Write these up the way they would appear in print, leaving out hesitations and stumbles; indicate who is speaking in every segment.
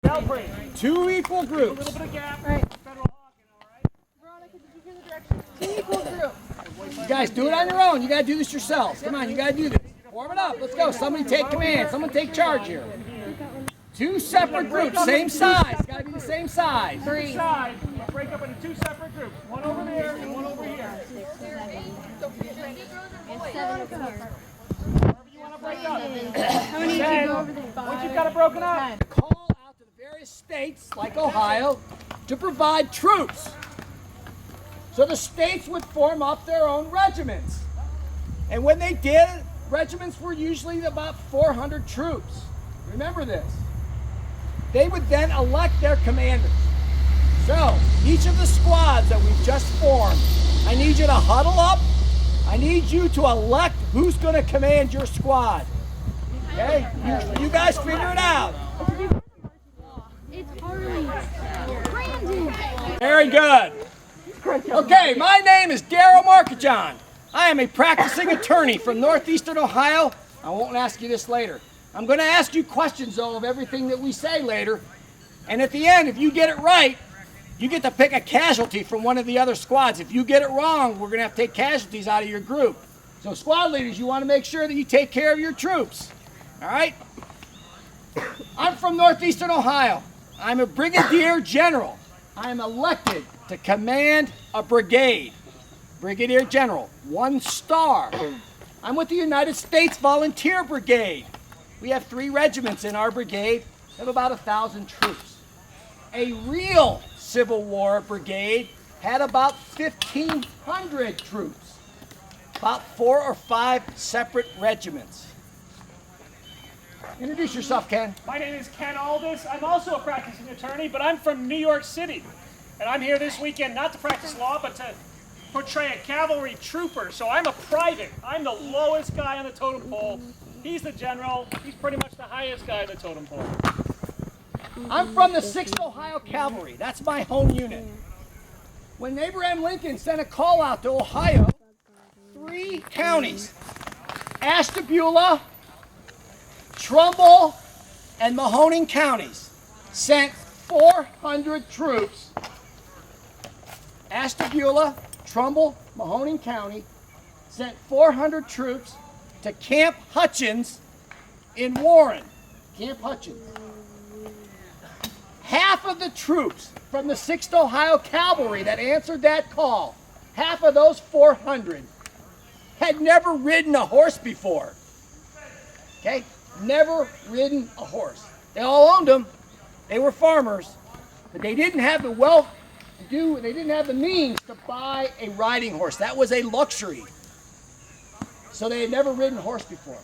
Speaker 1: Cavalry.
Speaker 2: Two equal
Speaker 1: A
Speaker 2: groups.
Speaker 1: little bit of gap.
Speaker 3: All right.
Speaker 1: Federal Hawking, all right?
Speaker 3: Veronica, did you hear the directions? Two equal groups.
Speaker 2: You guys do it on your own. You gotta do this yourselves. Come on, you gotta do this. Warm it up. Let's go. Somebody take command. Someone take charge here. Two separate groups, same size. Gotta be the same size.
Speaker 1: Three side. Break up into two separate groups. One over there and one over here. Wherever you want to break up.
Speaker 3: How many did you go over there?
Speaker 1: Once you've got it broken up,
Speaker 2: Call out to the various states, like Ohio, to provide troops. So the states would form up their own regiments. And when they did, regiments were usually about 400 troops. Remember this. They would then elect their commanders. So, each of the squads that we've just formed, I need you to huddle up. I need you to elect who's going to command your squad. Okay? You guys figure it out.
Speaker 3: It's Harley. Brandon.
Speaker 2: Very good. Okay, my name is Darryl Markajon. I am a practicing attorney from Northeastern Ohio. I won't ask you this later. I'm going to ask you questions, though, of everything that we say later. And at the end, if you get it right, you get to pick a casualty from one of the other squads. If you get it wrong, we're going to have to take casualties out of your group. So squad leaders, you want to make sure that you take care of your troops. All right? I'm from Northeastern Ohio. I'm a brigadier general. I am elected to command a brigade. Brigadier general, 1 star. I'm with the United States Volunteer Brigade. We have 3 regiments in our brigade. We have about 1,000 troops. A real Civil War brigade had about 1,500 troops. About 4 or 5 separate regiments. Introduce yourself, Ken.
Speaker 1: my name is Ken Aldis. I'm also a practicing attorney, but I'm from New York City. And I'm here this weekend not to practice law, but to portray a cavalry trooper. So I'm a private. I'm the lowest guy on the totem pole. He's the general. He's pretty much the highest guy on the totem pole.
Speaker 2: I'm from the 6th Ohio Cavalry. That's my home unit. When Abraham Lincoln sent a call out to Ohio, 3 counties, Ashtabula, Trumbull, and Mahoning counties, sent 400 troops. Ashtabula, Trumbull, Mahoning County sent 400 troops to Camp Hutchins in Warren. Camp Hutchins. Half of the troops from the 6th Ohio Cavalry that answered that call, half of those 400, had never ridden a horse before. Okay? Never ridden a horse. They all owned them. They were farmers, but they didn't have the wealth to do, they didn't have the means to buy a riding horse. That was a luxury. So they had never ridden a horse before.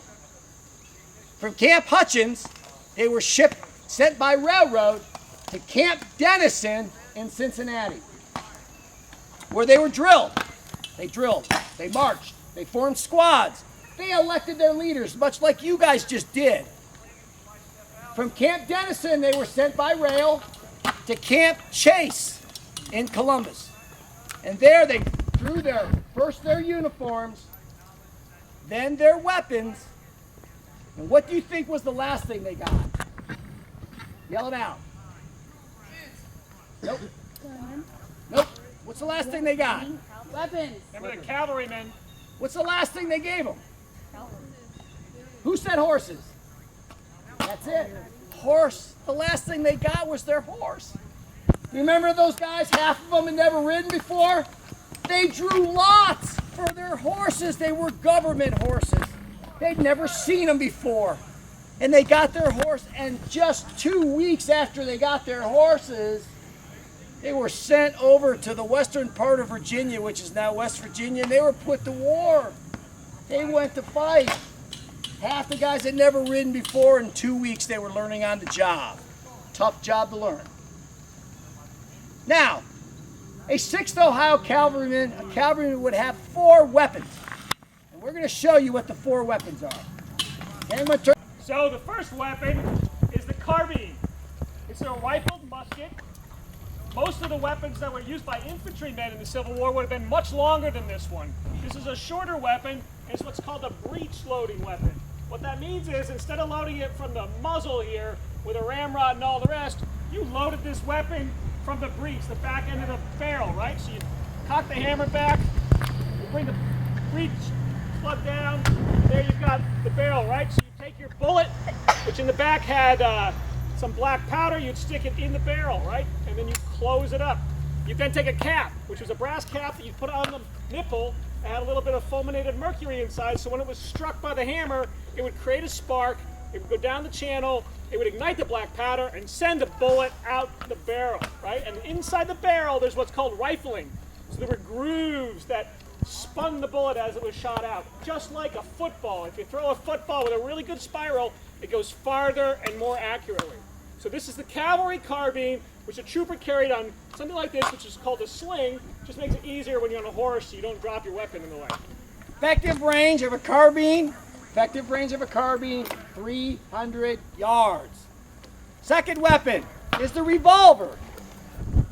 Speaker 2: From Camp Hutchins, they were sent by railroad to Camp Dennison in Cincinnati, where they were drilled. They drilled, they marched, they formed squads. They elected their leaders, much like you guys just did. From Camp Dennison, they were sent by rail to Camp Chase in Columbus. And there they drew first their uniforms, then their weapons. And what do you think was the last thing they got? Yell it out. Nope. Nope. What's the last thing they got?
Speaker 3: Weapons.
Speaker 1: Remember the cavalrymen.
Speaker 2: What's the last thing they gave them? Who said horses? That's it. Horse. The last thing they got was their horse. Remember those guys, half of them had never ridden before? They drew lots for their horses. They were government horses. They'd never seen them before. And they got their horse, and just 2 weeks after they got their horses, they were sent over to the western part of Virginia, which is now West Virginia, and they were put to war. They went to fight. Half the guys had never ridden before. In 2 weeks, they were learning on the job. Tough job to learn. Now, a 6th Ohio cavalryman, a cavalryman would have 4 weapons. And we're going to show you what the 4 weapons are. Okay, I'm going to turn.
Speaker 1: So the first weapon is the carbine. It's a rifled musket. Most of the weapons that were used by infantrymen in the Civil War would have been much longer than this one. This is a shorter weapon. It's what's called a breech loading weapon. What that means is instead of loading it from the muzzle here with a ramrod and all the rest, loaded this weapon from the breech, the back end of the barrel, right? So you cock the hammer back, you bring the breech plug down, there you've got the barrel, right? So you take your bullet, which in the back had some black powder, you'd stick it in the barrel, right? And then you close it up. You'd then take a cap, which was a brass cap that you put on the nipple. It had a little bit of fulminated mercury inside, so when it was struck by the hammer, it would create a spark, it would go down the channel, it would ignite the black powder and send a bullet out the barrel, right? And inside the barrel, there's what's called rifling. So there were grooves that spun the bullet as it was shot out, just like a football. If you throw a football with a really good spiral, it goes farther and more accurately. So this is the cavalry carbine, which a trooper carried on something like this, which is called a sling. Just makes it easier when you're on a horse so you don't drop your weapon in the way.
Speaker 2: Effective range of a carbine, 300 yards. Second weapon is the revolver.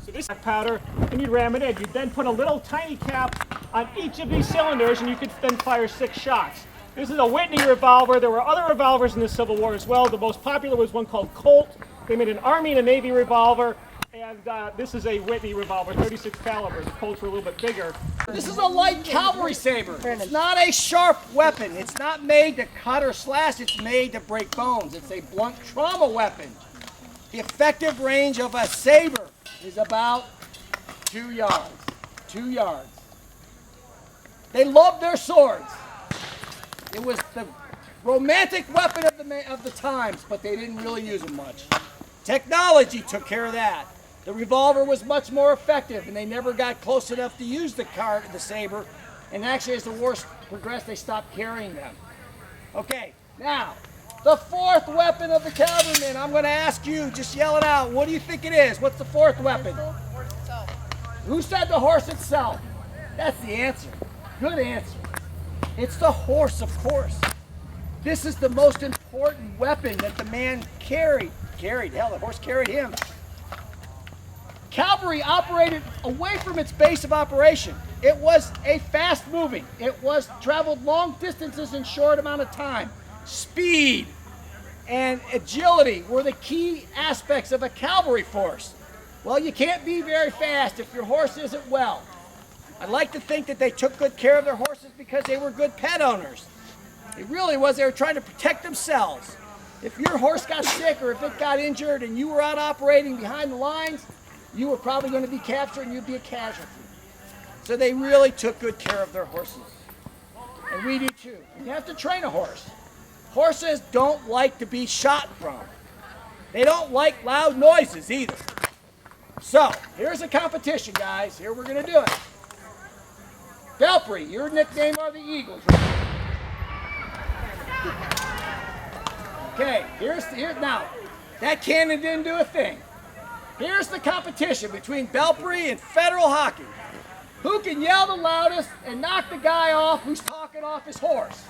Speaker 1: So this is powder, and you'd ram it in. You'd then put a little tiny cap on each of these cylinders, and you could then fire 6 shots. This is a Whitney revolver. There were other revolvers in the Civil War as well. The most popular was one called Colt. They made an Army and a Navy revolver, and this is a Whitney revolver, 36 caliber. The Colts were a little bit bigger.
Speaker 2: This is a light cavalry saber. It's not a sharp weapon. It's not made to cut or slash. It's made to break bones. It's a blunt trauma weapon. The effective range of a saber is about 2 yards. 2 yards. They loved their swords. It was the romantic weapon of the times, but they didn't really use them much. Technology took care of that. The revolver was much more effective, and they never got close enough to use the saber. And actually, as the war progressed, they stopped carrying them. Okay, now, the fourth weapon of the cavalryman. I'm going to ask you, just yell it out. What do you think it is? What's the fourth weapon?
Speaker 3: The horse itself.
Speaker 2: Who said the horse itself? That's the answer. Good answer. It's the horse, of course. This is the most important weapon that the man carried. Hell, the horse carried him. Cavalry operated away from its base of operation. It was a fast moving. It was traveled long distances in short amount of time. Speed and agility were the key aspects of a cavalry force. Well, you can't be very fast if your horse isn't well. I'd like to think that they took good care of their horses because they were good pet owners. It really was, they were trying to protect themselves. If your horse got sick or if it got injured and you were out operating behind the lines, you were probably going to be captured and you'd be a casualty. So they really took good care of their horses. And we do too. You have to train a horse. Horses don't like to be shot from. They don't like loud noises either. So, here's a competition, guys. Here we're going to do it. Cavalry, your nickname are the Eagles. Okay, here's now. That cannon didn't do a thing. Here's the competition between Belpre and Federal Hockey. Who can yell the loudest and knock the guy off who's talking off his horse?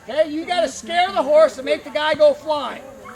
Speaker 2: Okay, you got to scare the horse and make the guy go flying.